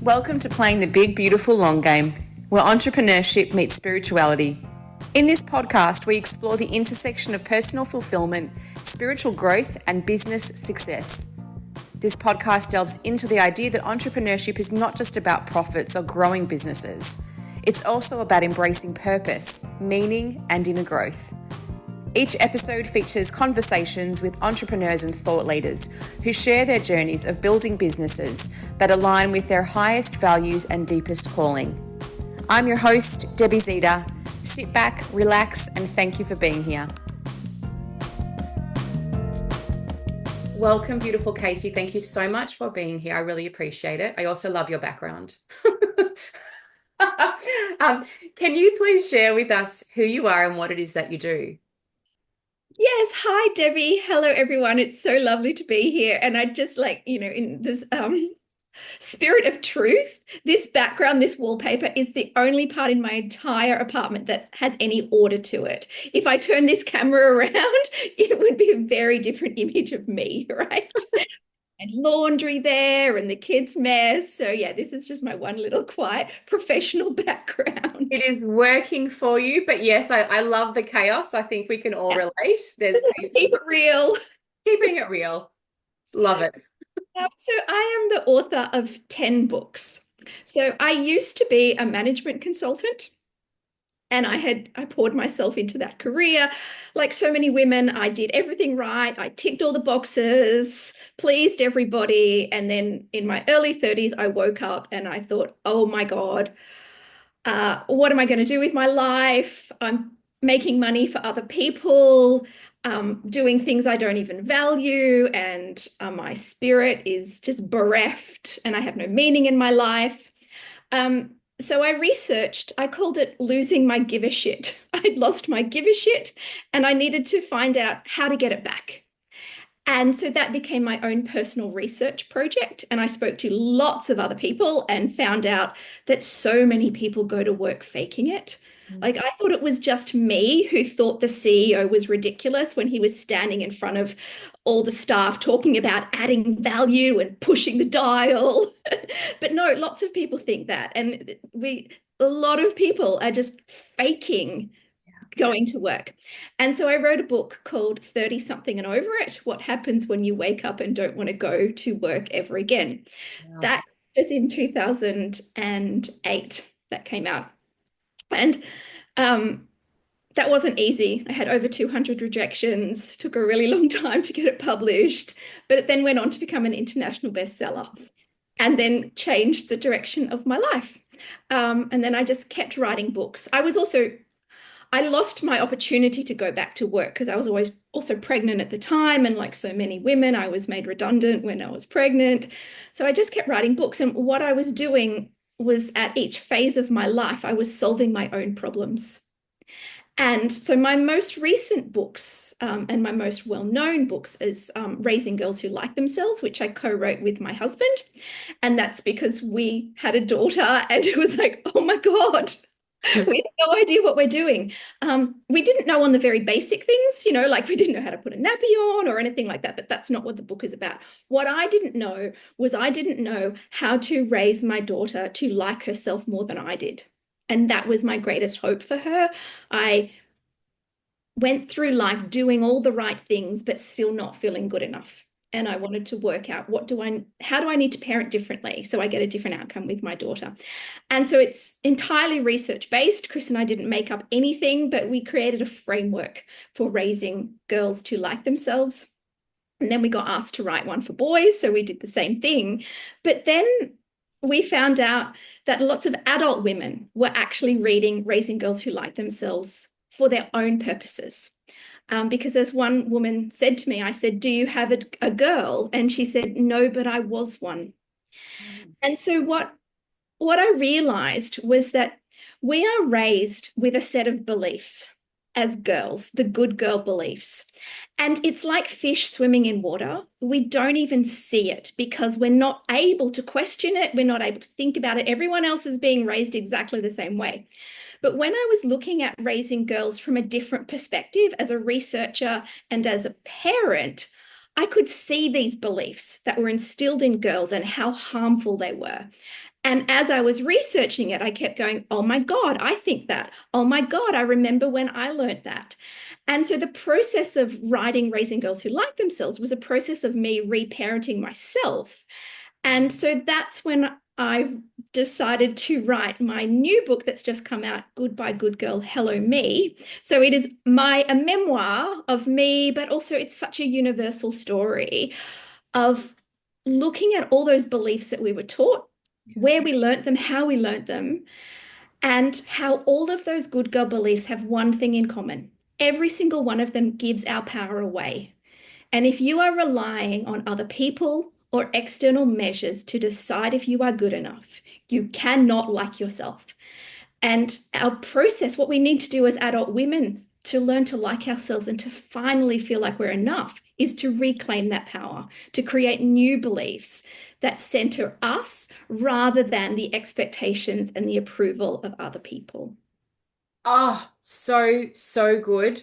Welcome to Playing the Big, Beautiful Long Game, where entrepreneurship meets spirituality. In this podcast, we explore the intersection of personal fulfillment, spiritual growth, and business success. This podcast delves into the idea that entrepreneurship is not just about profits or growing businesses. It's also about embracing purpose, meaning, and inner growth. Each episode features conversations with entrepreneurs and thought leaders who share their journeys of building businesses that align with their highest values and deepest calling. I'm your host, Debbie Zeta. Sit back, relax, and thank you for being here. Welcome, beautiful Kasey. Thank you so much for being here. I really appreciate it. I also love your background. Can you please share with us who you are and what it is that you do? Yes. Hi, Debbie. Hello, everyone. It's so lovely to be here. And I just in this spirit of truth, this background, this wallpaper is the only part in my entire apartment that has any order to it. If I turn this camera around, it would be a very different image of me, right? And laundry there and the kids' mess. So yeah, this is just my one little quiet professional background. It is working for you, but yes, I love the chaos. I think we can all relate. There's Keep it real. Keeping it real. Love it. So I am the author of 10 books. So I used to be a management consultant. And I poured myself into that career. Like so many women, I did everything right. I ticked all the boxes, pleased everybody. And then in my early 30s, I woke up and I thought, oh my God, what am I going to do with my life? I'm making money for other people, doing things I don't even value. And my spirit is just bereft and I have no meaning in my life. So I researched, I called it losing my give a shit. I'd lost my give a shit and I needed to find out how to get it back. And so that became my own personal research project. And I spoke to lots of other people and found out that so many people go to work faking it. Like I thought it was just me who thought the CEO was ridiculous when he was standing in front of all the staff talking about adding value and pushing the dial. But no, lots of people think that. And a lot of people are just faking going to work. And so I wrote a book called 30 Something and Over It, What Happens When You Wake Up and Don't Want to Go to Work Ever Again. Wow. That was in 2008 that came out. And that wasn't easy. I had over 200 rejections, took a really long time to get it published, but it then went on to become an international bestseller and then changed the direction of my life. And then I just kept writing books. I lost my opportunity to go back to work because I was always also pregnant at the time. And like so many women, I was made redundant when I was pregnant. So I just kept writing books. And what I was doing was at each phase of my life, I was solving my own problems. And so my most recent books and my most well-known books is Raising Girls Who Like Themselves, which I co-wrote with my husband. And that's because we had a daughter and it was like, oh my God, we have no idea what we're doing. We didn't know on the very basic things, like we didn't know how to put a nappy on or anything like that, but that's not what the book is about. What I didn't know was I didn't know how to raise my daughter to like herself more than I did. And that was my greatest hope for her. I went through life doing all the right things, but still not feeling good enough. And I wanted to work out how do I need to parent differently so I get a different outcome with my daughter. And so it's entirely research-based. Chris and I didn't make up anything, but we created a framework for raising girls to like themselves. And then we got asked to write one for boys, so we did the same thing. But then we found out that lots of adult women were actually reading Raising Girls Who Like Themselves for their own purposes. Because as one woman said to me, I said, do you have a girl? And she said, no, but I was one. And so what I realized was that we are raised with a set of beliefs as girls, the good girl beliefs. And it's like fish swimming in water. We don't even see it because we're not able to question it. We're not able to think about it. Everyone else is being raised exactly the same way. But when I was looking at raising girls from a different perspective as a researcher and as a parent, I could see these beliefs that were instilled in girls and how harmful they were. And as I was researching it, I kept going, oh my God, I think that. Oh my God, I remember when I learned that. And so the process of writing Raising Girls Who Like Themselves was a process of me reparenting myself. And so that's when I decided to write my new book that's just come out, Goodbye Good Girl, Hello Me. So it is a memoir of me, but also it's such a universal story of looking at all those beliefs that we were taught, where we learnt them, how we learnt them, and how all of those good girl beliefs have one thing in common. Every single one of them gives our power away. And if you are relying on other people or external measures to decide if you are good enough, you cannot like yourself. And our process, what we need to do as adult women to learn to like ourselves and to finally feel like we're enough, is to reclaim that power, to create new beliefs that center us rather than the expectations and the approval of other people. Oh, so, so good.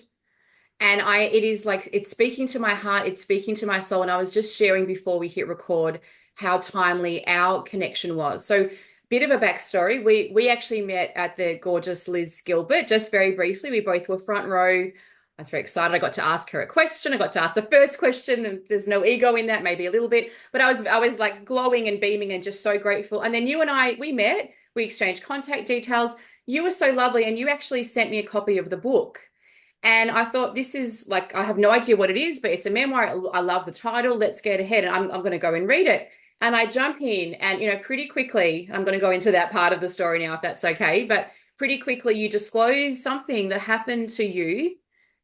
And it is like, it's speaking to my heart, it's speaking to my soul. And I was just sharing before we hit record how timely our connection was. So, bit of a backstory. We actually met at the gorgeous Liz Gilbert, just very briefly. We both were front row. I was very excited. I got to ask her a question. I got to ask the first question, and there's no ego in that, maybe a little bit, but I was like glowing and beaming and just so grateful. And then you and we met, we exchanged contact details. You were so lovely, and you actually sent me a copy of the book. And I thought, this is like, I have no idea what it is, but it's a memoir. I love the title. Let's get ahead. And I'm going to go and read it. And I jump in and, pretty quickly, I'm going to go into that part of the story now, if that's okay. But pretty quickly, you disclose something that happened to you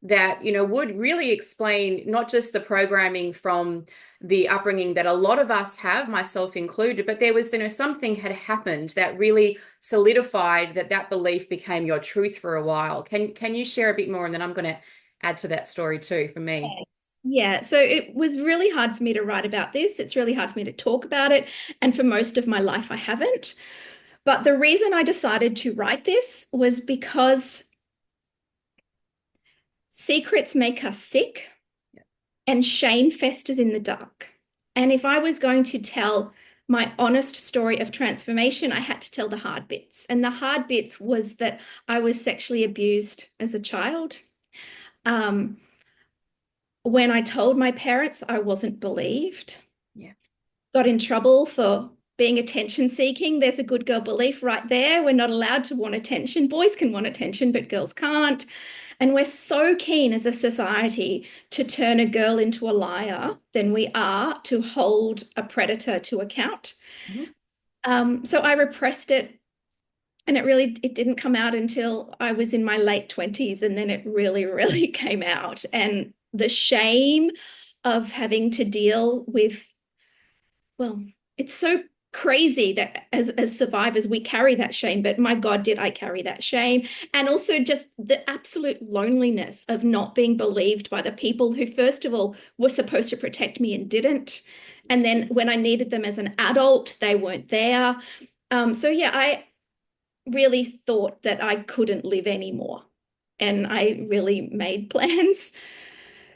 that, would really explain not just the programming from the upbringing that a lot of us have, myself included, but there was, something had happened that really solidified that belief became your truth for a while. Can you share a bit more? And then I'm going to add to that story too for me. Yeah, so it was really hard for me to write about this. It's really hard for me to talk about it. And for most of my life, I haven't. But the reason I decided to write this was because secrets make us sick and shame festers in the dark. And if I was going to tell my honest story of transformation, I had to tell the hard bits. And the hard bits was that I was sexually abused as a child. When I told my parents, I wasn't believed. Yeah. Got in trouble for being attention seeking. There's a good girl belief right there. We're not allowed to want attention. Boys can want attention, but girls can't. And we're so keen as a society to turn a girl into a liar than we are to hold a predator to account. Mm-hmm. So I repressed it, and it didn't come out until I was in my late 20s, and then it really, really came out. And the shame of having to deal with, well, it's so crazy that as survivors we carry that shame, but my God, did I carry that shame. And also just the absolute loneliness of not being believed by the people who, first of all, were supposed to protect me and didn't. And then when I needed them as an adult, they weren't there. So yeah, I really thought that I couldn't live anymore. And I really made plans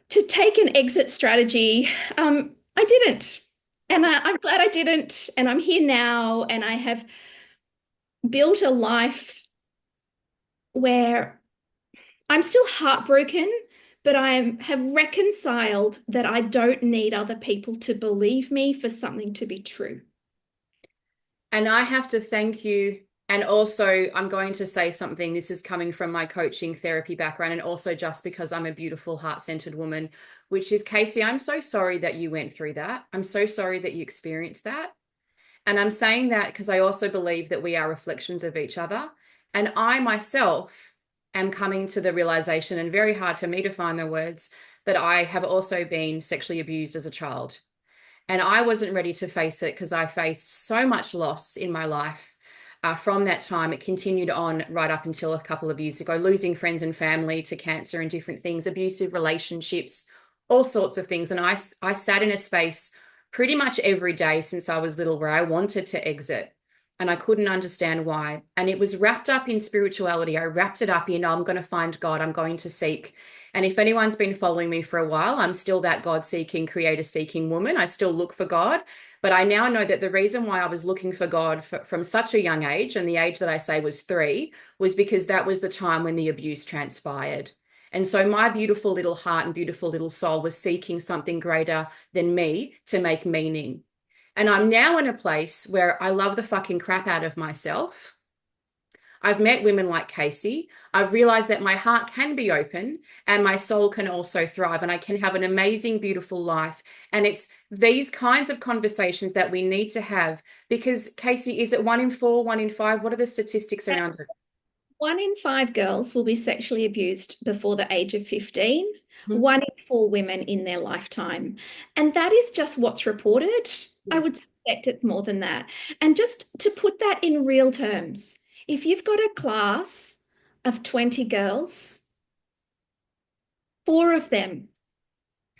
to take an exit strategy. I didn't. And I'm glad I didn't. And I'm here now, and I have built a life where I'm still heartbroken, but I have reconciled that I don't need other people to believe me for something to be true. And I have to thank you. And also, I'm going to say something. This is coming from my coaching therapy background, and also just because I'm a beautiful, heart-centered woman, which is, Kasey, I'm so sorry that you went through that. I'm so sorry that you experienced that. And I'm saying that because I also believe that we are reflections of each other. And I myself am coming to the realization, and very hard for me to find the words, that I have also been sexually abused as a child. And I wasn't ready to face it because I faced so much loss in my life. From that time, it continued on right up until a couple of years ago, losing friends and family to cancer and different things, abusive relationships, all sorts of things. And I sat in a space pretty much every day since I was little where I wanted to exit, and I couldn't understand why. And it was wrapped up in spirituality. I wrapped it up in, I'm going to find God, I'm going to seek. And if anyone's been following me for a while, I'm still that God-seeking, creator-seeking woman. I still look for God. But I now know that the reason why I was looking for God from such a young age, and the age that I say was 3, was because that was the time when the abuse transpired. And so my beautiful little heart and beautiful little soul was seeking something greater than me to make meaning. And I'm now in a place where I love the fucking crap out of myself. I've met women like Kasey. I've realized that my heart can be open and my soul can also thrive, and I can have an amazing, beautiful life. And it's these kinds of conversations that we need to have because, Kasey, is it 1 in 4, 1 in 5? What are the statistics around it? 1 in 5 girls will be sexually abused before the age of 15. Mhm. 1 in 4 women in their lifetime. And that is just what's reported. I Yes. would suspect it's more than that. And just to put that in real terms, if you've got a class of 20 girls, 4 of them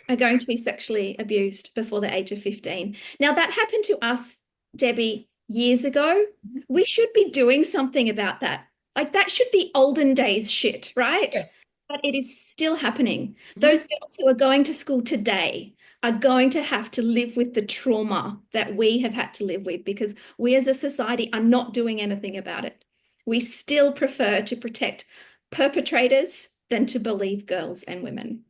are going to be sexually abused before the age of 15. Now, that happened to us, Debbie, years ago. We should be doing something about that. Like that should be olden days shit, right? Yes. But it is still happening. Mhm. Those girls who are going to school today are going to have to live with the trauma that we have had to live with because we as a society are not doing anything about it. We still prefer to protect perpetrators than to believe girls and women.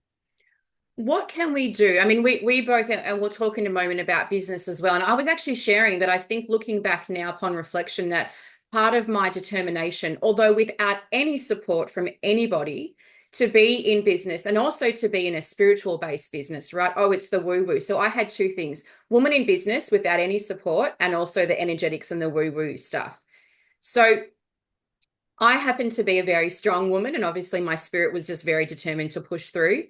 What can we do? I mean, we both, and we'll talk in a moment about business as well. And I was actually sharing that I think looking back now upon reflection, that part of my determination, although without any support from anybody, to be in business and also to be in a spiritual based business, right? Oh, it's the woo woo. So I had 2 things: woman in business without any support, and also the energetics and the woo woo stuff. So I happen to be a very strong woman, and obviously my spirit was just very determined to push through.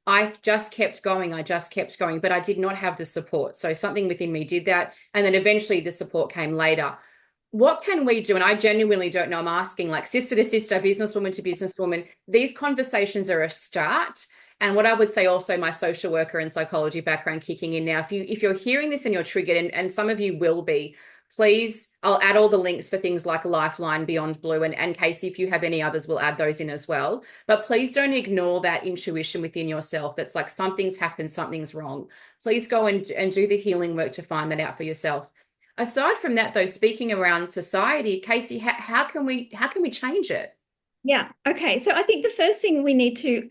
I just kept going. I just kept going, but I did not have the support. So something within me did that. And then eventually the support came later. What can we do? And I genuinely don't know. I'm asking like sister to sister, businesswoman to businesswoman. These conversations are a start. And what I would say also, my social worker and psychology background kicking in now, if you're hearing this and you're triggered, and some of you will be, please, I'll add all the links for things like Lifeline, Beyond Blue, and Kasey, if you have any others, we'll add those in as well. But please don't ignore that intuition within yourself that's like something's happened, something's wrong. Please go and do the healing work to find that out for yourself. Aside from that, though, speaking around society, Kasey, how can we change it? Yeah. Okay. So I think the first thing we need to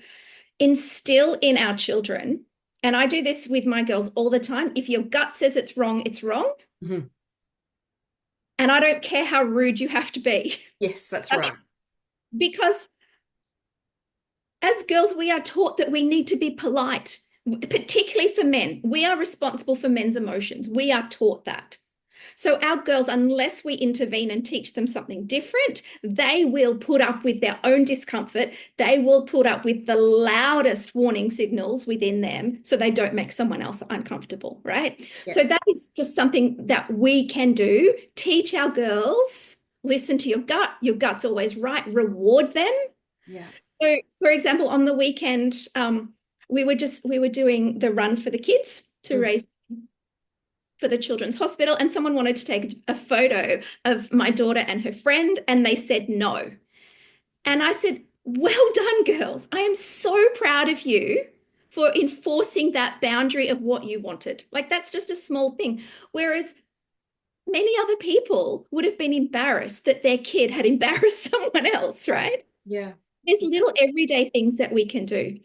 instill in our children, and I do this with my girls all the time, if your gut says it's wrong, it's wrong. Mm-hmm. And I don't care how rude you have to be. Yes, that's right. Because as girls, we are taught that we need to be polite, particularly for men. We are responsible for men's emotions. We are taught that. So our girls, unless we intervene and teach them something different, they will put up with their own discomfort. They will put up with the loudest warning signals within them so they don't make someone else uncomfortable, right? Yeah. So that is just something that we can do. Teach our girls, listen to your gut. Your gut's always right. Reward them. Yeah. So, for example, on the weekend, we were doing the run for the kids to raise for the children's hospital, and someone wanted to take a photo of my daughter and her friend, and they said no. And I said, well done, girls. I am so proud of you for enforcing that boundary of what you wanted. Like, that's just a small thing. Whereas many other people would have been embarrassed that their kid had embarrassed someone else, right? Yeah. There's little everyday things that we can do.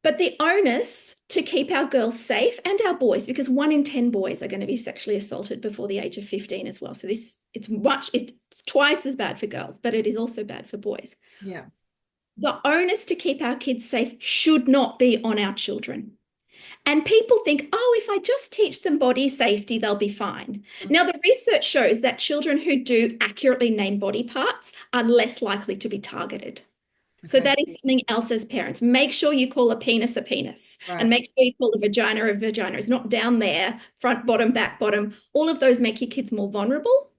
But the onus to keep our girls safe, and our boys, because 1 in 10 boys are going to be sexually assaulted before the age of 15 as well. So it's twice as bad for girls, but it is also bad for boys. Yeah. The onus to keep our kids safe should not be on our children. And people think, oh, if I just teach them body safety, they'll be fine. Now, the research shows that children who do accurately name body parts are less likely to be targeted. So that is something else as parents. Make sure you call a penis, Right. and make sure you call a vagina. It's not down there, front, bottom, back, bottom. All of those make your kids more vulnerable.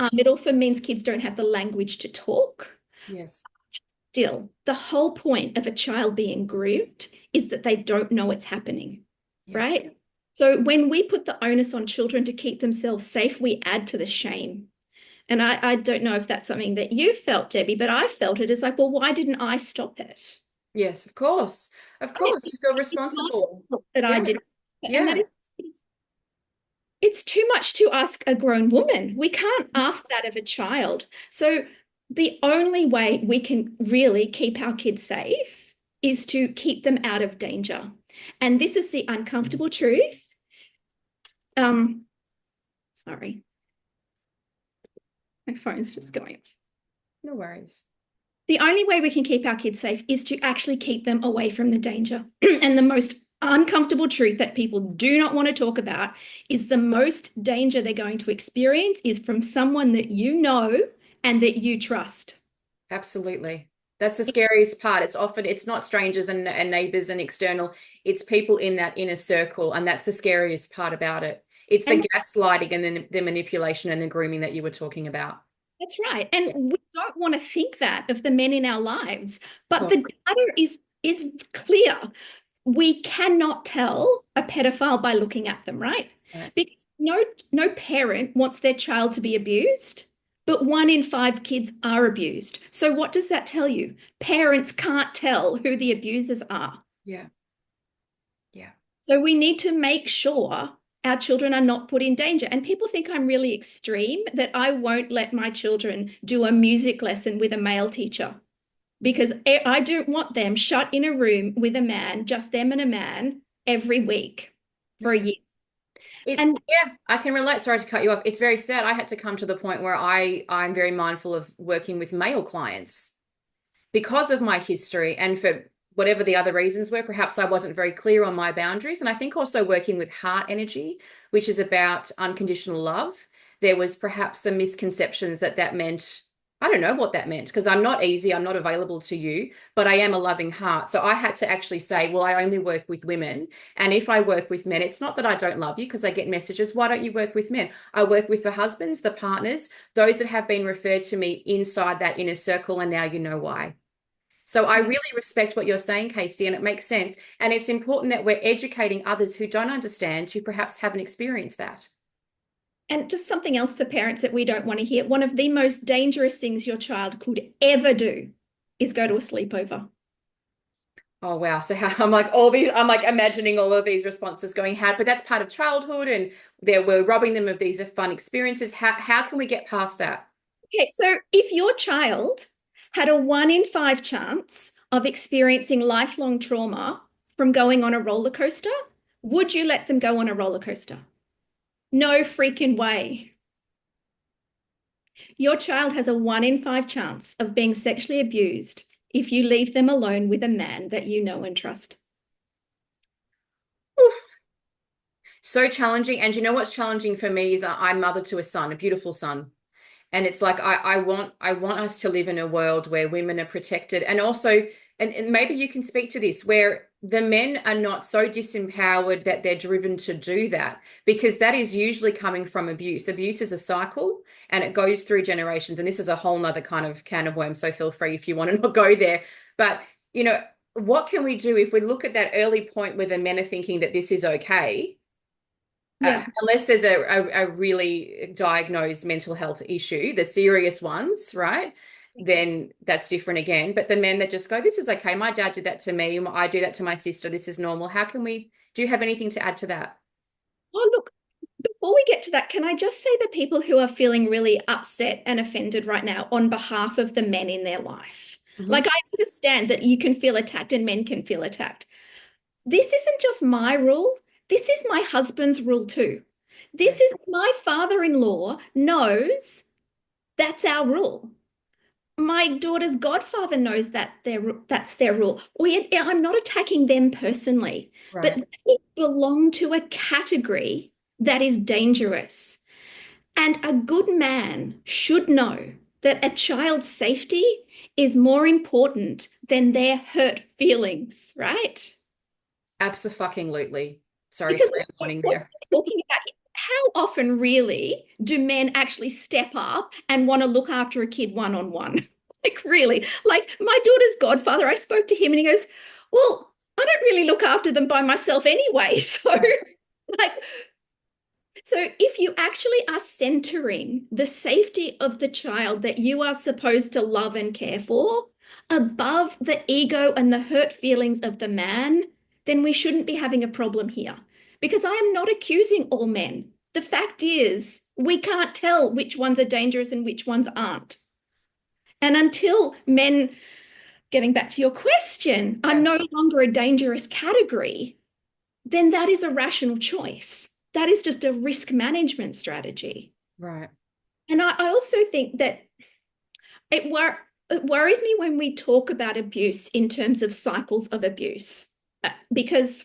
Yeah. It also means kids don't have the language to talk. Yes. Still, the whole point of a child being groomed is that they don't know it's happening, right? So when we put the onus on children to keep themselves safe, we add to the shame. And I don't know if that's something that you felt, Debbie, but I felt it as like, well, why didn't I stop it? Yes, of course. Of course. You feel It's not responsible. that I Yeah. did. And that Yeah. it's too much to ask a grown woman. We can't ask that of a child. So the only way we can really keep our kids safe is to keep them out of danger. And this is the uncomfortable truth. Sorry, my phone's just going off. No worries. The only way we can keep our kids safe is to actually keep them away from the danger. And the most uncomfortable truth that people do not want to talk about is the most danger they're going to experience is from someone that you know and that you trust. Absolutely. That's the scariest part. It's not strangers and neighbors and external, it's people in that inner circle. And that's the scariest part about it. It's the And gaslighting and then the manipulation and the grooming that you were talking about. that's right. And we don't want to think that of the men in our lives, but Oh, the data is clear. We cannot tell a pedophile by looking at them, right? right. Because no parent wants their child to be abused, but 1 in 5 kids are abused. So what does that tell you? Parents can't tell who the abusers are. Yeah. Yeah. So we need to make sure our children are not put in danger. And people think I'm really extreme, that I won't let my children do a music lesson with a male teacher because I don't want them shut in a room with a man, just them and a man, every week for a year. And Yeah, I can relate. Sorry to cut you off. It's very sad. I had to come to the point where I'm very mindful of working with male clients because of my history and for whatever the other reasons were. Perhaps I wasn't very clear on my boundaries. And I think also working with heart energy, which is about unconditional love, there was perhaps some misconceptions that that meant, I don't know what that meant, because I'm not easy, I'm not available to you, but I am a loving heart. So I had to actually say, well, I only work with women. And if I work with men, it's not that I don't love you, because I get messages, why don't you work with men? I work with the husbands, the partners, those that have been referred to me inside that inner circle, and now you know why. So I really respect what you're saying, Kasey, and it makes sense. And it's important that we're educating others who don't understand, who perhaps haven't experienced that. and just something else for parents that we don't want to hear. One of the most dangerous things your child could ever do is go to a sleepover. Oh wow. So how, I'm like imagining all of these responses going, how, but that's part of childhood and we're robbing them of these fun experiences. How can we get past that? Okay, so if your child had a 1 in 5 chance of experiencing lifelong trauma from going on a roller coaster, would you let them go on a roller coaster? No freaking way. Your child has a 1 in 5 chance of being sexually abused if you leave them alone with a man that you know and trust. Oof. So challenging. And you know what's challenging for me is I'm mother to a son, a beautiful son. And it's like I want us to live in a world where women are protected, and also, and maybe you can speak to this, where the men are not so disempowered that they're driven to do that, because that is usually coming from abuse. Abuse is a cycle and it goes through generations. And this is a whole nother kind of can of worms. So feel free if you want to not go there. But you know, what can we do if we look at that early point where the men are thinking that this is okay? Yeah. Unless there's a really diagnosed mental health issue, the serious ones, right? Then that's different again. But the men that just go, this is okay. My dad did that to me. I do that to my sister. This is normal. Do you have anything to add to that? Oh, look, before we get to that, can I just say the people who are feeling really upset and offended right now on behalf of the men in their life? Like, Mhm. I understand that you can feel attacked and men can feel attacked. This isn't just my rule. This is my husband's rule too. This is my father-in-law knows that's our rule. My daughter's godfather knows that that's their rule. I'm not attacking them personally, but Right. they belong to a category that is dangerous. And a good man should know that a child's safety is more important than their hurt feelings, right? Absolutely. Sorry, Because swear warning what there. we're talking about, how often really do men actually step up and want to look after a kid one on one? Like, really? Like, my daughter's godfather, I spoke to him and he goes, well, I don't really look after them by myself anyway. So, like, so if you actually are centering the safety of the child that you are supposed to love and care for, above the ego and the hurt feelings of the man, then we shouldn't be having a problem here. Because I am not accusing all men. The fact is, we can't tell which ones are dangerous and which ones aren't. And until men, getting back to your question, are no longer a dangerous category, then that is a rational choice. That is just a risk management strategy. Right. And I also think that it worries me when we talk about abuse in terms of cycles of abuse, because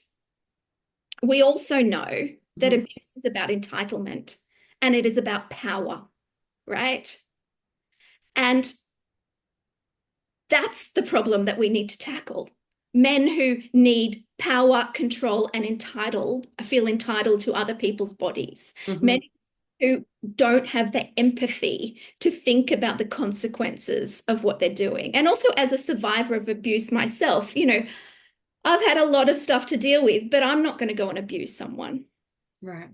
we also know that abuse is about entitlement and it is about power, right? And that's the problem that we need to tackle. Men who need power, control, and feel entitled to other people's bodies. Men who don't have the empathy to think about the consequences of what they're doing. And also, as a survivor of abuse myself, I've had a lot of stuff to deal with, but I'm not going to go and abuse someone. Right.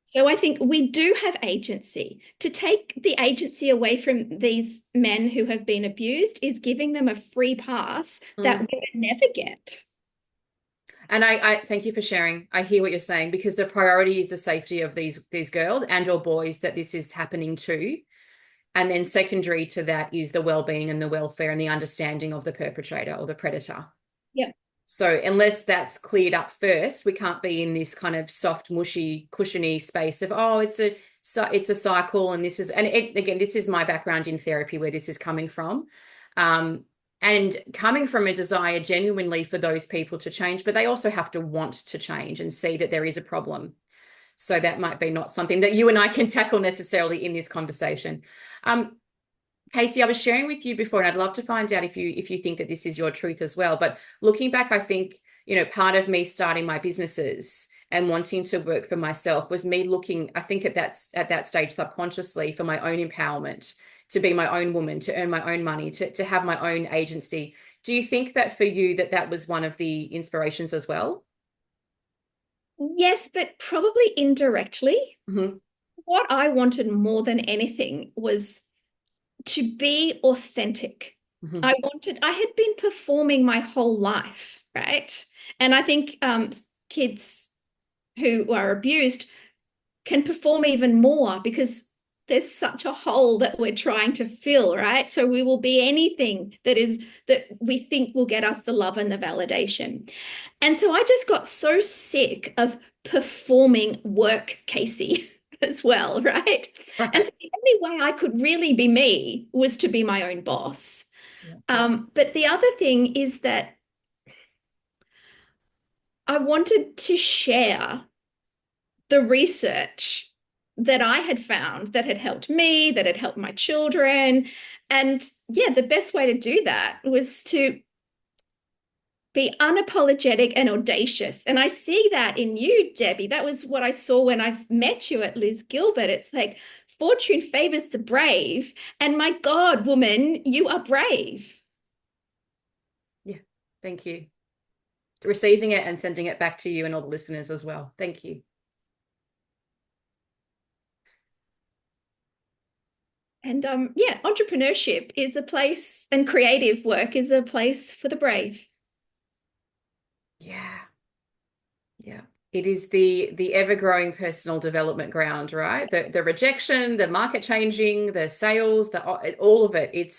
So I think we do have agency. To take the agency away from these men who have been abused is giving them a free pass that we would never get. And I thank you for sharing. I hear what you're saying, because the priority is the safety of these girls and or boys that this is happening to. And then secondary to that is the well-being and the welfare and the understanding of the perpetrator or the predator. Yeah. So unless that's cleared up first, we can't be in this kind of soft, mushy, cushiony space of, oh, it's a cycle. And this is, and again, this is my background in therapy where this is coming from. And coming from a desire genuinely for those people to change, but they also have to want to change and see that there is a problem. So that might be not something that you and I can tackle necessarily in this conversation. Kasey, I was sharing with you before, and I'd love to find out if you think that this is your truth as well. But looking back, I think, part of me starting my businesses and wanting to work for myself was me looking, I think at that stage subconsciously, for my own empowerment, to be my own woman, to earn my own money, to have my own agency. Do you think that for you that was one of the inspirations as well? Yes, but probably indirectly. Mm-hmm. What I wanted more than anything was to be authentic. Mm-hmm. I had been performing my whole life, right? And I think kids who are abused can perform even more because there's such a hole that we're trying to fill, right? So we will be anything that we think will get us the love and the validation. And so I just got so sick of performing work, Kasey, as well, right? And so the only way I could really be me was to be my own boss. But the other thing is that I wanted to share the research that I had found that had helped me, that had helped my children. And yeah, the best way to do that was to be unapologetic and audacious. And I see that in you, Debbie. That was what I saw when I met you at Liz Gilbert. It's like fortune favors the brave. And my God, woman, you are brave. Yeah, thank you. Receiving it and sending it back to you and all the listeners as well. Thank you. And yeah, entrepreneurship is a place, and creative work is a place for the brave. Yeah. Yeah. It is the ever-growing personal development ground, right? The rejection, the market changing, the sales, all of it.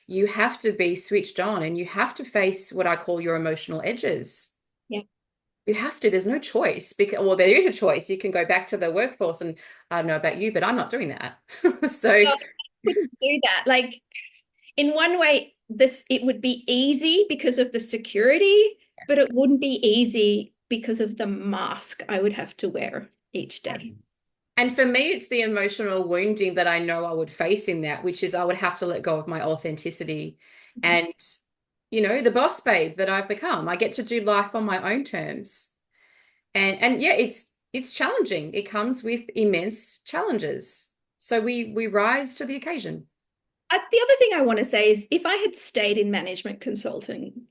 You have to be switched on and you have to face what I call your emotional edges. Yeah. You have to. There's no choice. Well, there is a choice. You can go back to the workforce, and I don't know about you, but I'm not doing that. So I couldn't do that. Like, in one way, it would be easy because of the security, but it wouldn't be easy because of the mask I would have to wear each day. And for me, it's the emotional wounding that I know I would face in that, which is I would have to let go of my authenticity and, the boss babe that I've become. I get to do life on my own terms. And yeah, it's challenging. It comes with immense challenges. So we rise to the occasion. The other thing I want to say is if I had stayed in management consulting,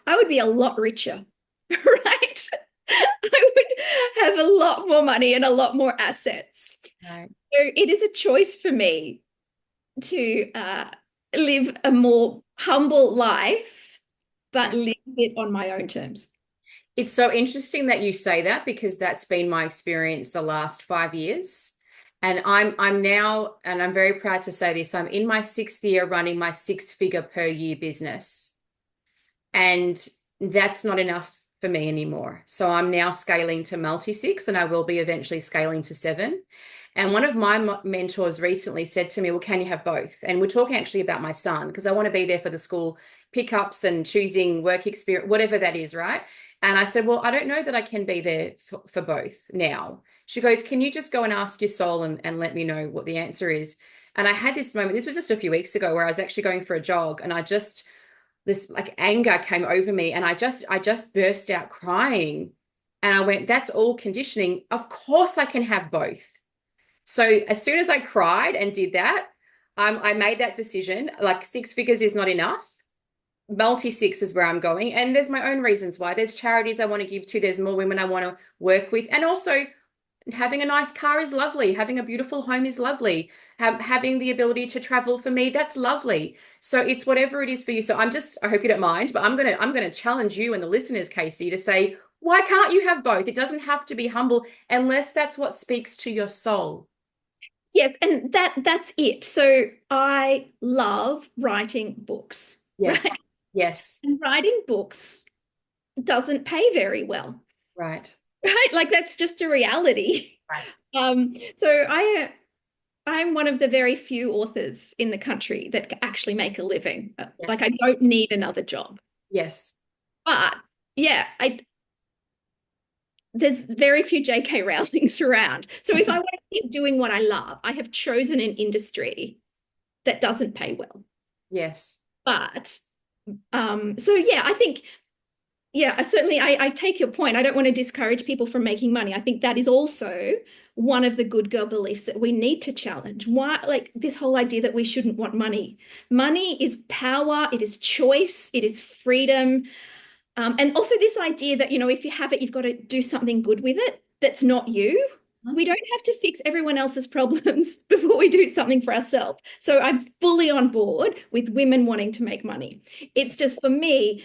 I would be a lot richer, right? I would have a lot more money and a lot more assets. Right. So it is a choice for me to live a more humble life, but Yeah. live it on my own terms. It's so interesting that you say that because that's been my experience the last 5 years. And I'm now, and I'm very proud to say this, I'm in my 6th year running my 6-figure per year business. And that's not enough for me anymore. So I'm now scaling to multi-six, and I will be eventually scaling to 7. And one of my mentors recently said to me, well, can you have both? And we're talking actually about my son, because I want to be there for the school pickups and choosing work experience, whatever that is, right? And I said, well, I don't know that I can be there for both now. She goes, can you just go and ask your soul and let me know what the answer is? And I had this moment, this was just a few weeks ago, where I was actually going for a jog, and this like anger came over me, and I just burst out crying. And I went, that's all conditioning. Of course I can have both. So as soon as I cried and did that, I made that decision. Like 6 figures is not enough. Multi-six is where I'm going. And there's my own reasons why. There's charities I want to give to. There's more women I want to work with. And also having a nice car is lovely. Having a beautiful home is lovely. Having the ability to travel, for me, that's lovely. So it's whatever it is for you. So I hope you don't mind, but I'm gonna challenge you and the listeners, Kasey, to say, why can't you have both? It doesn't have to be humble unless that's what speaks to your soul. Yes, and that's it. So I love writing books, Yes. right? Yes. And writing books doesn't pay very well, Right. right? Like that's just a reality. Right. So I'm one of the very few authors in the country that actually make a living. Like Yes. I don't need another job. Yes. But yeah, I there's very few JK Rowlings around. So if I want to keep doing what I love, I have chosen an industry that doesn't pay well. Yes. But so yeah, I think yeah, I take your point. I don't want to discourage people from making money. I think that is also one of the good girl beliefs that we need to challenge. Why, like this whole idea that we shouldn't want money. Money is power, it is choice, it is freedom. And also this idea that, if you have it, you've got to do something good with it that's not you. We don't have to fix everyone else's problems before we do something for ourselves. So I'm fully on board with women wanting to make money. It's just for me,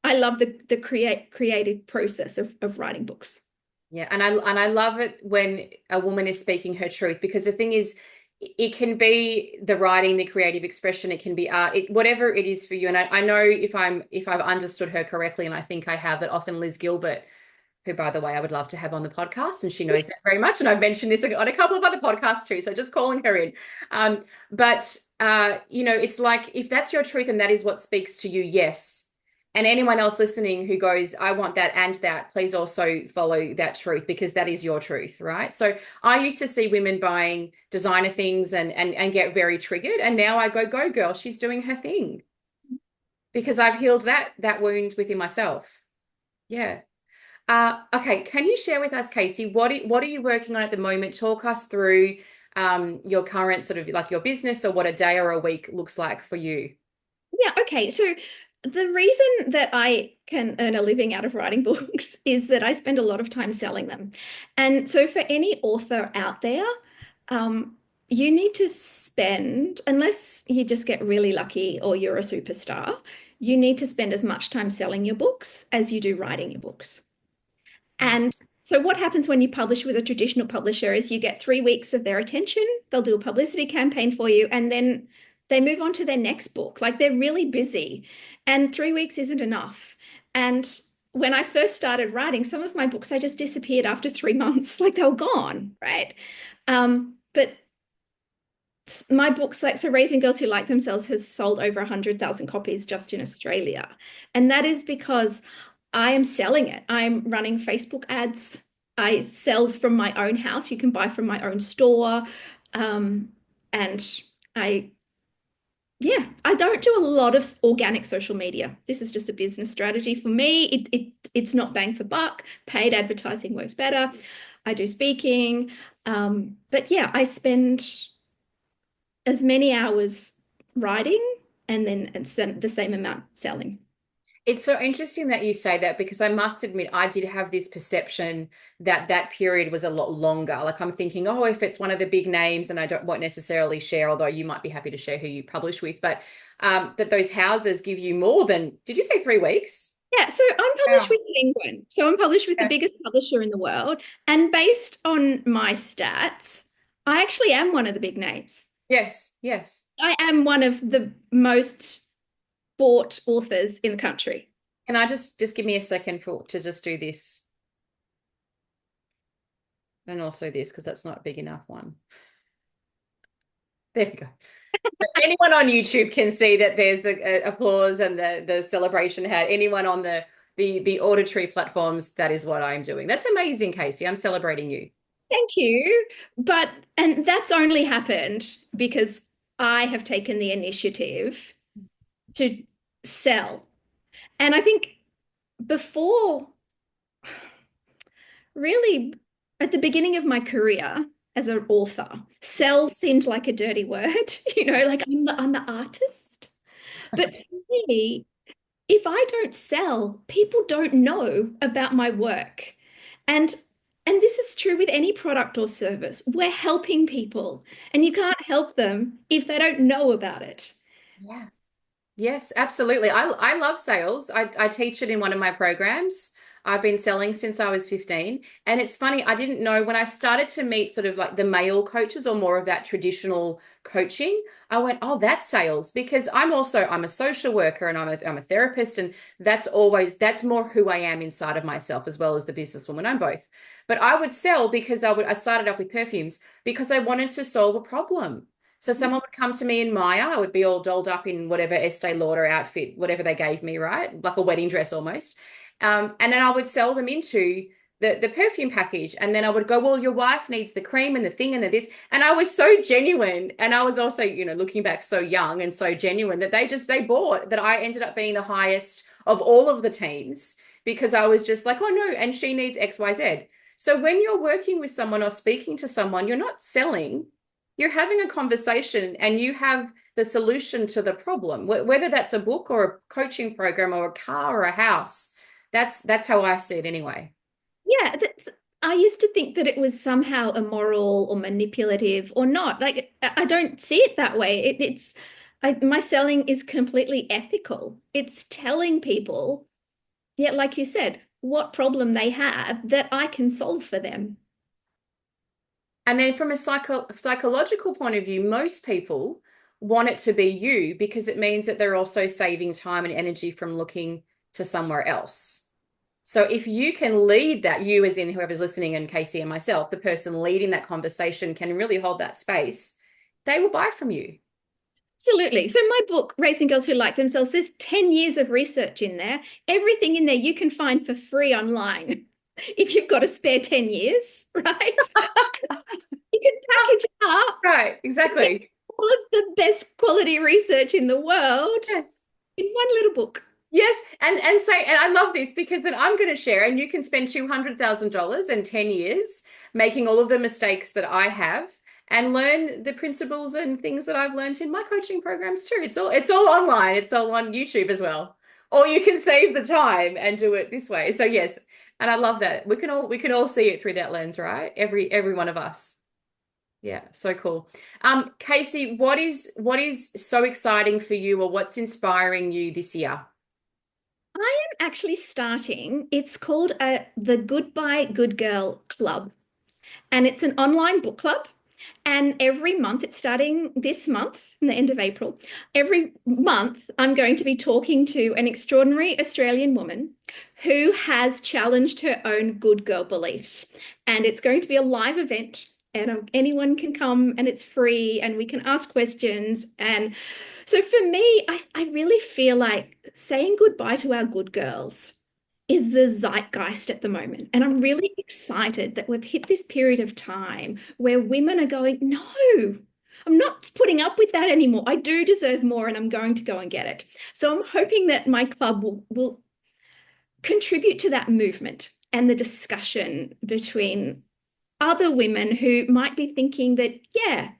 I love the creative process of writing books. Yeah, and I love it when a woman is speaking her truth, because the thing is, it can be the writing, the creative expression, it can be art, whatever it is for you. And I know if I've understood her correctly, and I think I have, that often Liz Gilbert, who by the way I would love to have on the podcast, and she knows that very much, and I've mentioned this on a couple of other podcasts too, so just calling her in. But it's like, if that's your truth and that is what speaks to you, yes. And anyone else listening who goes, I want that and that, please also follow that truth, because that is your truth, right? So I used to see women buying designer things and get very triggered. And now I go girl, she's doing her thing, because I've healed that wound within myself. Yeah. Okay. Can you share with us, Kasey, what are you working on at the moment? Talk us through your current sort of like your business, or what a day or a week looks like for you. Yeah, okay. So the reason that I can earn a living out of writing books is that I spend a lot of time selling them. And so for any author out there, you need to spend, unless you just get really lucky or you're a superstar, you need to spend as much time selling your books as you do writing your books. And so what happens when you publish with a traditional publisher is you get 3 weeks of their attention, they'll do a publicity campaign for you, and then they move on to their next book. Like they're really busy, and 3 weeks isn't enough. And when I first started writing, some of my books, I just disappeared after 3 months, like they were gone, right? But my books, like so Raising Girls Who Like Themselves, has sold over 100,000 copies just in Australia. And that is because I am selling it. I'm running Facebook ads. I sell from my own house. You can buy from my own store. And I, yeah, I don't do a lot of organic social media. This is just a business strategy for me. It's not bang for buck. Paid advertising works better. I do speaking. But yeah, I spend as many hours writing and then the same amount selling. It's so interesting that you say that because I must admit I did have this perception that that period was a lot longer. Like I'm thinking, oh, if it's one of the big names, and I don't won't necessarily share, although you might be happy to share who you publish with, but that those houses give you more than, did you say 3 weeks? Yeah, so I'm published Wow. with Penguin. So I'm published with the Yeah. biggest publisher in the world. And based on my stats, I actually am one of the big names. Yes, yes. I am one of the most bought authors in the country. Can I just give me a second for to just do this and also this because that's not a big enough one. There we go. Anyone on YouTube can see that there's a applause and the celebration hat. Anyone on the auditory platforms, that is what I'm doing. That's amazing, Kasey. I'm celebrating you. Thank you. And that's only happened because I have taken the initiative to sell. And I think before, really, at the beginning of my career as an author, sell seemed like a dirty word, like I'm the artist. But for me, if I don't sell, people don't know about my work. And and this is true with any product or service. We're helping people, and you can't help them if they don't know about it. Yeah. Yes, absolutely. I love sales. I teach it in one of my programs. I've been selling since I was 15. And it's funny, I didn't know when I started to meet sort of like the male coaches or more of that traditional coaching, I went, oh, that's sales because I'm a social worker and I'm a therapist. And that's more who I am inside of myself as well as the businesswoman. I'm both. But I would sell because I started off with perfumes because I wanted to solve a problem. So someone would come to me in Maya, I would be all dolled up in whatever Estee Lauder outfit, whatever they gave me, right? Like a wedding dress almost. And then I would sell them into the perfume package. And then I would go, well, your wife needs the cream and the thing and the this. And I was so genuine. And I was also, looking back so young and so genuine that they bought that I ended up being the highest of all of the teams because I was just like, oh no, and she needs XYZ. So when you're working with someone or speaking to someone, you're not selling, you're having a conversation and you have the solution to the problem, whether that's a book or a coaching program or a car or a house. That's how I see it anyway. Yeah, I used to think that it was somehow immoral or manipulative or not. Like I don't see it that way. My selling is completely ethical. It's telling people, yeah, like you said, what problem they have that I can solve for them. And then from a psychological point of view, most people want it to be you because it means that they're also saving time and energy from looking to somewhere else. So if you can lead that, you as in whoever's listening and Kasey and myself, the person leading that conversation can really hold that space, they will buy from you. Absolutely. So my book, Raising Girls Who Like Themselves, there's 10 years of research in there. Everything in there you can find for free online if you've got a spare 10 years, right? You can package it up. Right, exactly. All of the best quality research in the world Yes. in one little book. Yes, and say, and I love this because then I'm going to share, and you can spend $200,000 in 10 years making all of the mistakes that I have and learn the principles and things that I've learned in my coaching programs too. It's all online. It's all on YouTube as well. Or you can save the time and do it this way. So yes, and I love that. We can all see it through that lens, right? Every one of us. Yeah, so cool. Kasey, what is so exciting for you or what's inspiring you this year? I am actually starting, it's called the Goodbye Good Girl Club, and it's an online book club. And every month, it's starting this month, in the end of April, every month, I'm going to be talking to an extraordinary Australian woman who has challenged her own good girl beliefs. And it's going to be a live event, and anyone can come, and it's free, and we can ask questions. And so for me, I really feel like saying goodbye to our good girls is the zeitgeist at the moment. And I'm really excited that we've hit this period of time where women are going, no, I'm not putting up with that anymore. I do deserve more and I'm going to go and get it. So I'm hoping that my club will contribute to that movement and the discussion between other women who might be thinking that, yeah,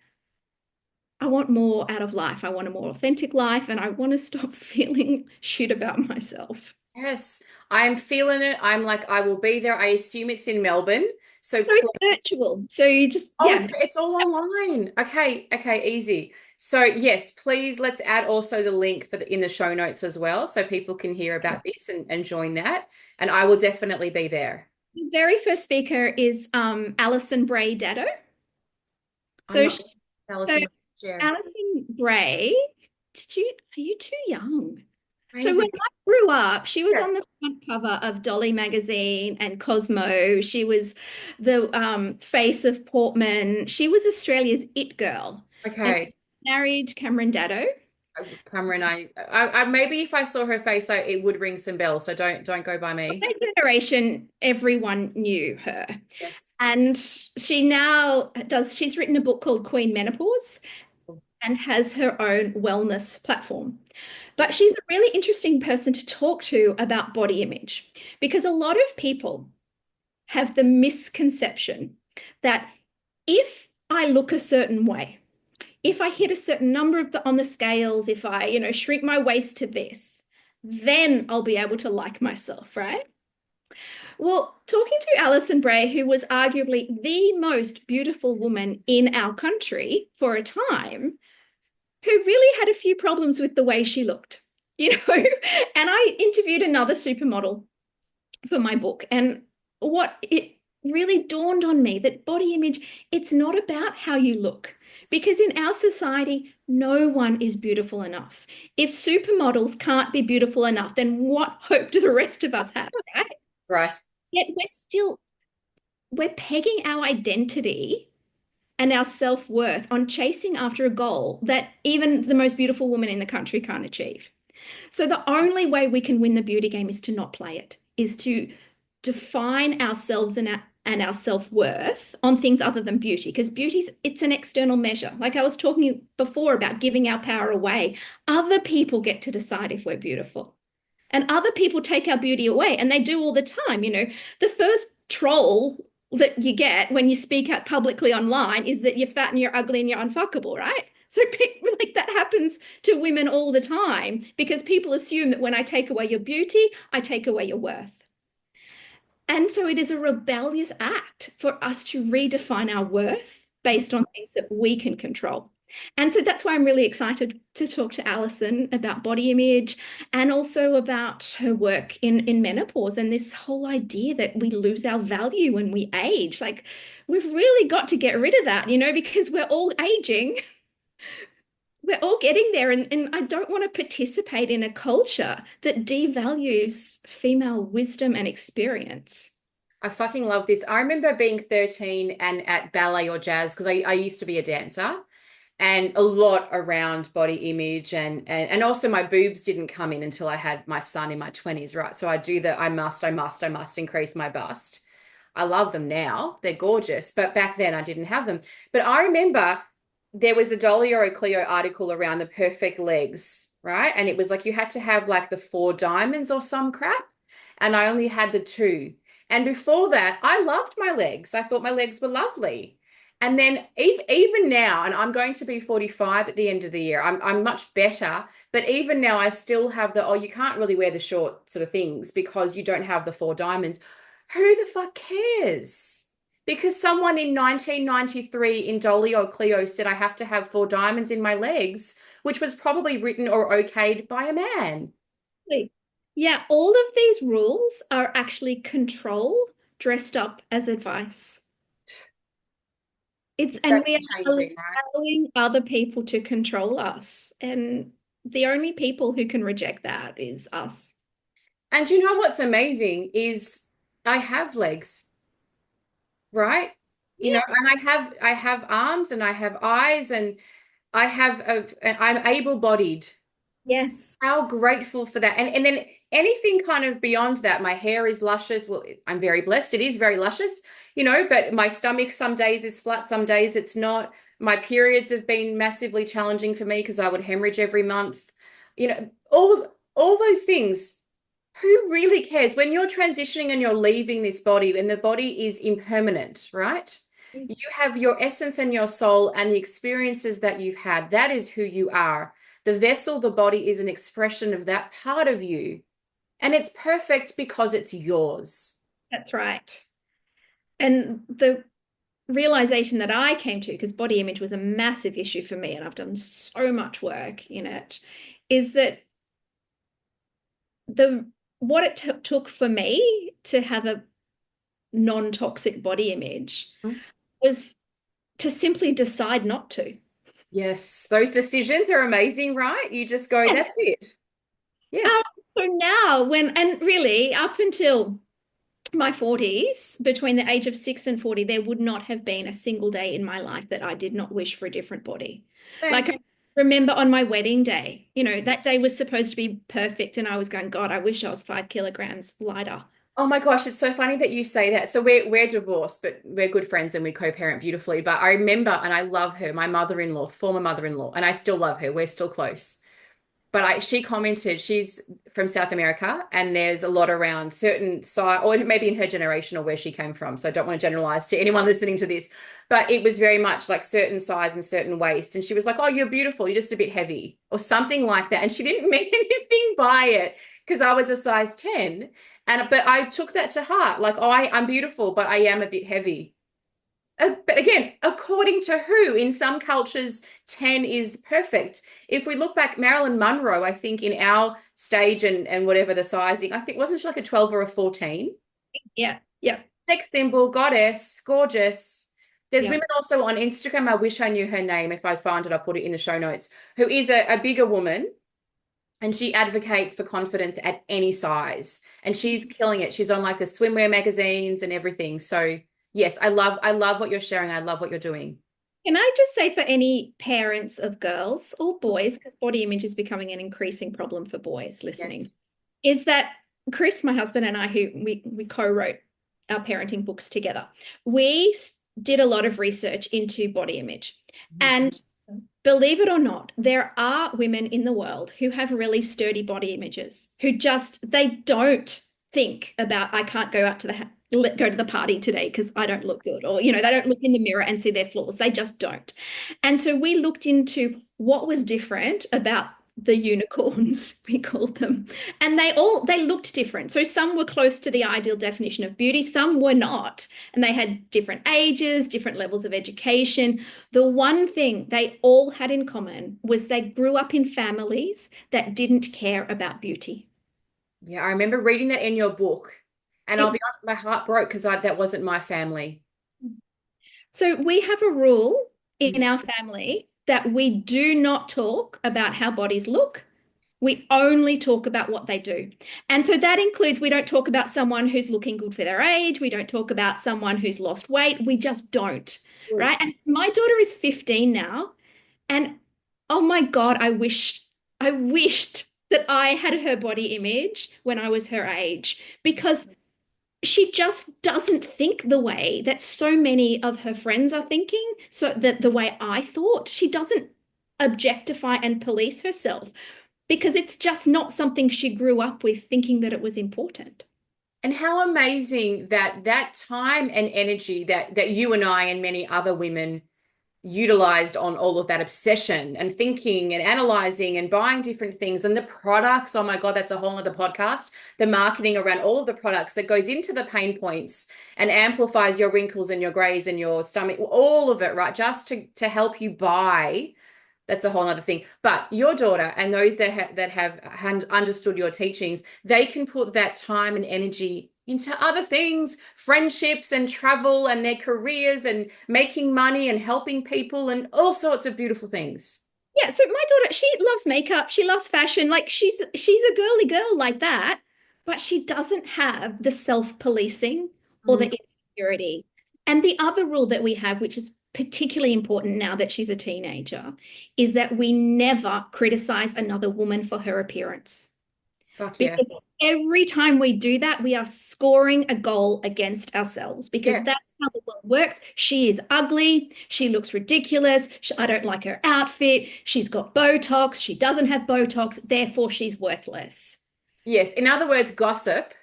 I want more out of life. I want a more authentic life and I want to stop feeling shit about myself. Yes, I'm feeling it. I'm like, I will be there. I assume it's in Melbourne. So So it's please. virtual. So you just, Oh, yeah. it's all online. Okay, okay, easy. So yes, please let's add also the link for the in the show notes as well, so people can hear about this and join that. And I will definitely be there. The very first speaker is Alison Bray Daddo. I'm So, not so Alison. Share. Alison Bray, are you too young? So when Maybe. I grew up, she was Yeah. on the front cover of Dolly magazine and Cosmo. She was the face of Portman. She was Australia's it girl and Okay. married Cameron Daddo. Cameron, I maybe if I saw her face, it would ring some bells. So don't go by me. Her generation, everyone knew her. Yes. And she's written a book called Queen Menopause and has her own wellness platform. But she's a really interesting person to talk to about body image because a lot of people have the misconception that if I look a certain way, if I hit a certain number on the scales, if I, shrink my waist to this, then I'll be able to like myself, right? Well, talking to Alison Bray, who was arguably the most beautiful woman in our country for a time, who really had a few problems with the way she looked, you know. And I interviewed another supermodel for my book, and what it really dawned on me that body image, it's not about how you look. Because in our society, no one is beautiful enough. If supermodels can't be beautiful enough, then what hope do the rest of us have, right? Right. Yet we're pegging our identity and our self-worth on chasing after a goal that even the most beautiful woman in the country can't achieve. So the only way we can win the beauty game is to not play it, is to define ourselves and our self-worth on things other than beauty, because it's an external measure. Like I was talking before about giving our power away. Other people get to decide if we're beautiful. And other people take our beauty away, and they do all the time. The first troll that you get when you speak out publicly online is that you're fat and you're ugly and you're unfuckable, right? So like that happens to women all the time because people assume that when I take away your beauty, I take away your worth. And so it is a rebellious act for us to redefine our worth based on things that we can control. And so that's why I'm really excited to talk to Alison about body image and also about her work in menopause and this whole idea that we lose our value when we age. Like we've really got to get rid of that, because we're all aging. We're all getting there. And I don't want to participate in a culture that devalues female wisdom and experience. I fucking love this. I remember being 13 and at ballet or jazz because I used to be a dancer and a lot around body image and also my boobs didn't come in until I had my son in my 20s, right? So I must increase my bust. I love them now. They're gorgeous, but back then I didn't have them. But I remember there was a Dolly or a Cleo article around the perfect legs, right? And it was like you had to have like the 4 diamonds or some crap, and I only had the two. And before that, I loved my legs. I thought my legs were lovely. And then even now, and I'm going to be 45 at the end of the year, I'm much better. But even now, I still have oh, you can't really wear the short sort of things because you don't have the 4 diamonds. Who the fuck cares? Because someone in 1993 in Dolly or Cleo said I have to have 4 diamonds in my legs, which was probably written or okayed by a man. Yeah, all of these rules are actually control dressed up as advice. And we That's are changing, right? allowing other people to control us. And the only people who can reject that is us. And you know what's amazing is I have legs, right? You Yeah, know, and I have arms and I have eyes and and I'm able-bodied. yes. How grateful for that. And then anything kind of beyond that, my hair is luscious. Well, I'm very blessed. It is very luscious, but my stomach some days is flat, some days it's not. My periods have been massively challenging for me because I would hemorrhage every month. All those things. Who really cares when you're transitioning and you're leaving this body and the body is impermanent, right? You have your essence and your soul and the experiences that you've had. That is who you are. The vessel, the body is an expression of that part of you. And it's perfect because it's yours. That's right. And the realization that I came to, because body image was a massive issue for me, and I've done so much work in it, is that the what it took for me to have a non-toxic body image Mm. was to simply decide not to. Yes, those decisions are amazing, right? You just go, Yeah. that's it. Um, Yes. so now and really up until my 40s, between the age of 6 and 40, there would not have been a single day in my life that I did not wish for a different body. Same. Like, I remember on my wedding day, that day was supposed to be perfect, and I was going, God, I wish I was 5 kilograms lighter. Oh my gosh, it's so funny that you say that. So we're divorced, but we're good friends and we co-parent beautifully. But I remember, and I love her, my mother-in-law, former mother-in-law, and I still love her. We're still close. But she commented, she's from South America, and there's a lot around certain size, or maybe in her generation or where she came from. So I don't want to generalize to anyone listening to this, but it was very much like certain size and certain waist. And she was like, "Oh, you're beautiful. You're just a bit heavy," or something like that. And she didn't mean anything by it because I was a size 10. But I took that to heart. Like, oh, I'm beautiful, but I am a bit heavy. But again, according to who? In some cultures, 10 is perfect. If we look back, Marilyn Monroe, I think in our stage and whatever the sizing, I think wasn't she like a 12 or a 14? Yeah, yeah, Sex symbol, goddess, gorgeous. There's yeah. women also on Instagram. I wish I knew her name. If I find it, I'll put it in the show notes. Who is a bigger woman, and she advocates for confidence at any size. And she's killing it. She's on like the swimwear magazines and everything. So yes, I love what you're sharing. I love what you're doing. Can I just say, for any parents of girls or boys, because body image is becoming an increasing problem for boys listening, Yes. is that Chris, my husband, and I, who we co-wrote our parenting books together, we did a lot of research into body image. Mhm. And believe it or not, there are women in the world who have really sturdy body images, who they don't think about, I can't go out to go to the party today because I don't look good, or they don't look in the mirror and see their flaws. They just don't. And so we looked into what was different about the unicorns, we called them, and they looked different. So some were close to the ideal definition of beauty, some were not, and they had different ages, different levels of education. The one thing they all had in common was they grew up in families that didn't care about beauty. Yeah, I remember reading that in your book, and I'll It be honest, my heart broke because that wasn't my family. So we have a rule Mm. in our family that we do not talk about how bodies look. We only talk about what they do. And so that includes, we don't talk about someone who's looking good for their age. We don't talk about someone who's lost weight. We just don't. Good. Right. And my daughter is 15 now. And oh my God, I wished that I had her body image when I was her age, because she just doesn't think the way that so many of her friends are thinking. So that the way I thought, she doesn't objectify and police herself, because it's just not something she grew up with thinking that it was important. And how amazing that that time and energy that you and I and many other women utilized on all of that obsession and thinking and analyzing and buying different things and the products. Oh my God, that's a whole other podcast. The marketing around all of the products that goes into the pain points and amplifies your wrinkles and your grays and your stomach, all of it, right? Just to help you buy. That's a whole other thing. But your daughter and those that have understood your teachings, they can put that time and energy into other things, friendships and travel and their careers and making money and helping people and all sorts of beautiful things. Yeah, so my daughter, she loves makeup, she loves fashion, like she's a girly girl like that, but she doesn't have the self-policing or Mm, the insecurity. And the other rule that we have, which is particularly important now that she's a teenager, is that we never criticize another woman for her appearance. fuck yeah. Because every time we do that, we are scoring a goal against ourselves, because Yes. that's how the world works. She is ugly. She looks ridiculous. I don't like her outfit. She's got Botox. She doesn't have Botox. Therefore, she's worthless. Yes. In other words, gossip,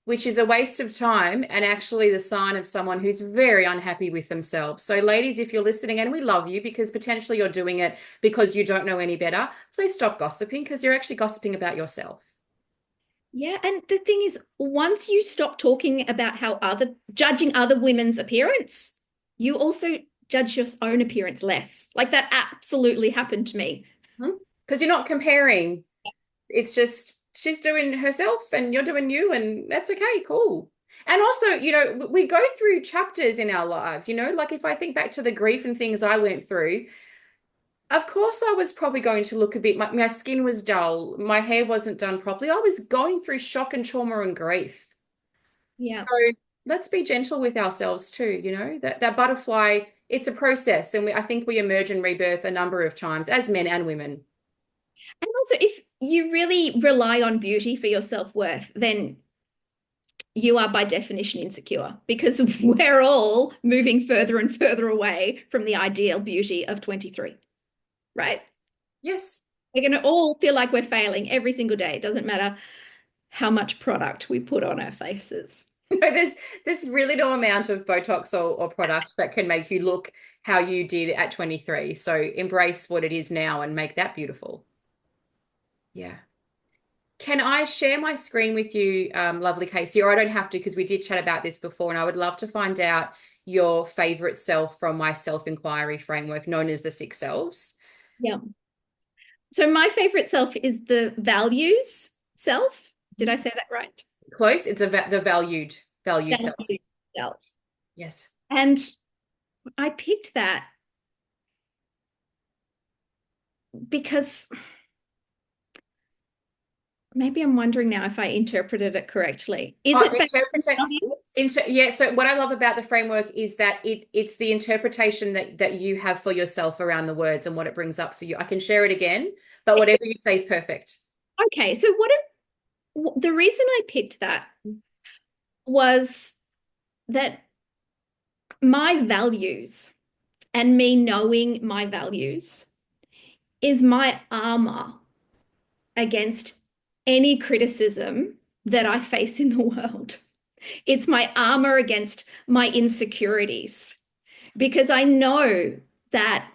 which is a waste of time and actually the sign of someone who's very unhappy with themselves. So, ladies, if you're listening, and we love you because potentially you're doing it because you don't know any better, please stop gossiping because you're actually gossiping about yourself. Yeah, and the thing is, once you stop talking about how judging other women's appearance, you also judge your own appearance less. Like that absolutely happened to me. Because you're not comparing. It's just she's doing herself and you're doing you, and that's okay, cool. And also, we go through chapters in our lives, like if I think back to the grief and things I went through, of course I was probably going to look a bit, my skin was dull, my hair wasn't done properly. I was going through shock and trauma and grief. So Yeah. let's be gentle with ourselves too, that butterfly, it's a process. And I think we emerge and rebirth a number of times as men and women. And also, if you really rely on beauty for your self-worth, then you are by definition insecure because we're all moving further and further away from the ideal beauty of 23, right? Yes. We're going to all feel like we're failing every single day. It doesn't matter how much product we put on our faces. There's really no amount of Botox or product that can make you look how you did at 23. So embrace what it is now and make that beautiful. Yeah. Can I share my screen with you, lovely Kasey? Or I don't have to because we did chat about this before, and I would love to find out your favorite self from my self-inquiry framework known as the six selves. Yeah. So my favorite self is the values self. Did I say that right? Close. It's the valued self. Values self. Yes. And I picked that because maybe I'm wondering now if I interpreted it correctly. Is it based on values? Yeah, so what I love about the framework is that it's the interpretation that you have for yourself around the words and what it brings up for you. I can share it again, but whatever you say is perfect. Okay, so the reason I picked that was that my values and me knowing my values is my armor against any criticism that I face in the world. It's my armor against my insecurities because I know that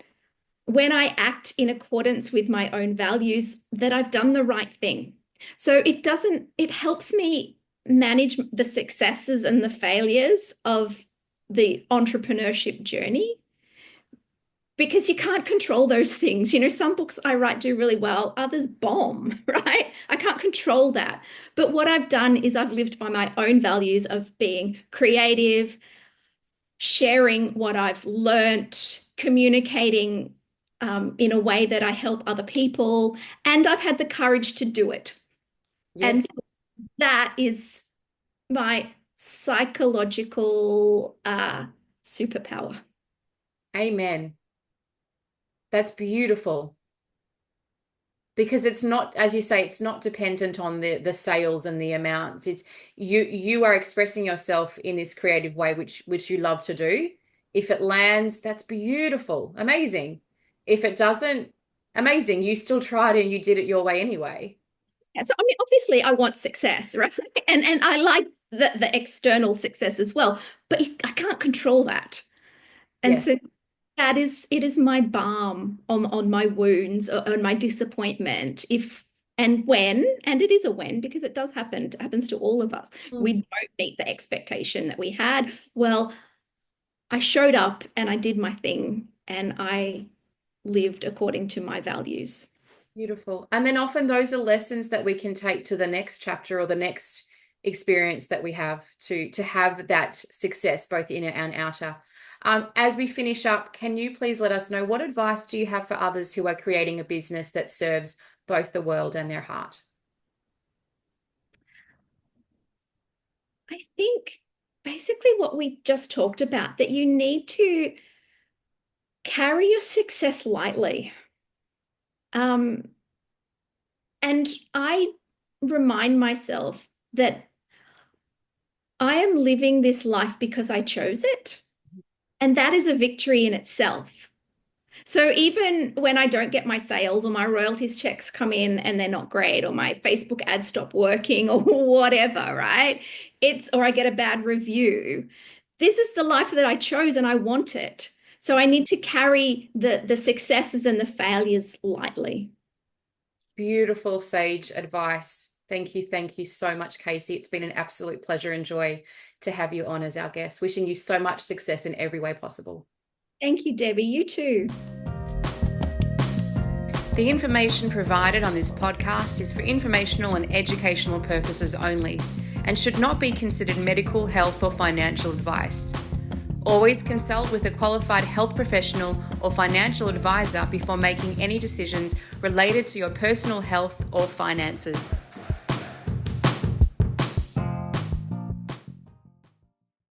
when I act in accordance with my own values, that I've done the right thing. So it helps me manage the successes and the failures of the entrepreneurship journey because you can't control those things. Some books I write do really well, others bomb, right? I can't control that. But what I've done is I've lived by my own values of being creative, sharing what I've learnt, communicating in a way that I help other people, and I've had the courage to do it. Yes. And that is my psychological superpower. Amen. That's beautiful. Because it's not, as you say, it's not dependent on the sales and the amounts. It's you are expressing yourself in this creative way, which you love to do. If it lands, that's beautiful, amazing. If it doesn't, amazing. You still tried and you did it your way anyway. Yeah, so I mean, obviously, I want success, right? And I like the external success as well, but I can't control that. And Yes. so it is my balm on my wounds, on my disappointment. If and when, and it is a when, because it does happen, it happens to all of us. We don't meet the expectation that we had. Well, I showed up and I did my thing and I lived according to my values. Beautiful. And then often those are lessons that we can take to the next chapter or the next experience that we have to have that success, both inner and outer. As we finish up, can you please let us know what advice do you have for others who are creating a business that serves both the world and their heart? I think basically what we just talked about, that you need to carry your success lightly. And I remind myself that I am living this life because I chose it. And that is a victory in itself. So even when I don't get my sales or my royalties checks come in and they're not great, or my Facebook ads stop working or whatever, right? Or I get a bad review. This is the life that I chose and I want it. So I need to carry the successes and the failures lightly. Beautiful sage advice. Thank you so much, Kasey. It's been an absolute pleasure and joy to have you on as our guest. Wishing you so much success in every way possible. Thank you, Debbie. You too. The information provided on this podcast is for informational and educational purposes only and should not be considered medical, health, or financial advice. Always consult with a qualified health professional or financial advisor before making any decisions related to your personal health or finances.